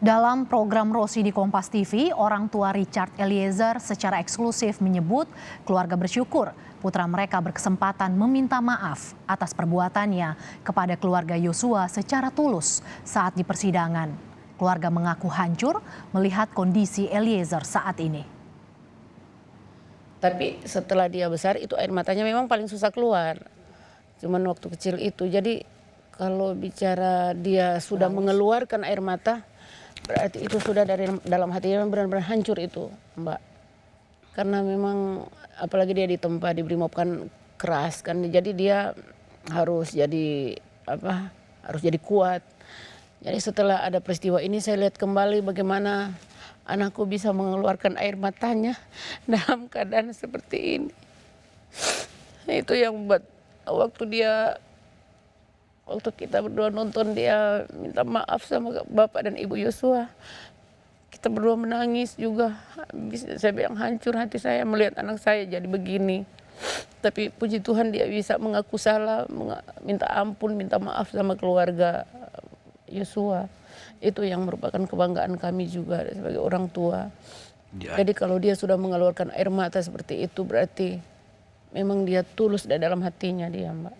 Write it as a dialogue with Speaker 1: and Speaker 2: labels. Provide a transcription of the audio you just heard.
Speaker 1: Dalam program Rosi di Kompas TV, orang tua Richard Eliezer secara eksklusif menyebut keluarga bersyukur putra mereka berkesempatan meminta maaf atas perbuatannya kepada keluarga Yosua secara tulus saat di persidangan. Keluarga mengaku hancur melihat kondisi Eliezer saat ini.
Speaker 2: Tapi setelah dia besar itu air matanya memang paling susah keluar. Cuman waktu kecil itu. Jadi kalau bicara dia sudah mengeluarkan air mata, berarti itu sudah dari dalam hatinya benar-benar hancur itu, Mbak. Karena memang apalagi dia ditempa di Brimob kan keras kan. Jadi dia harus jadi harus jadi kuat. Jadi setelah ada peristiwa ini saya lihat kembali bagaimana anakku bisa mengeluarkan air matanya dalam keadaan seperti ini. Itu yang buat waktu kita berdua nonton dia minta maaf sama Bapak dan Ibu Yosua. Kita berdua menangis juga. Saya bilang hancur hati saya melihat anak saya jadi begini. Tapi puji Tuhan dia bisa mengaku salah, minta ampun, minta maaf sama keluarga Yosua. Itu yang merupakan kebanggaan kami juga sebagai orang tua. Jadi kalau dia sudah mengeluarkan air mata seperti itu berarti memang dia tulus dari dalam hatinya dia, Mbak.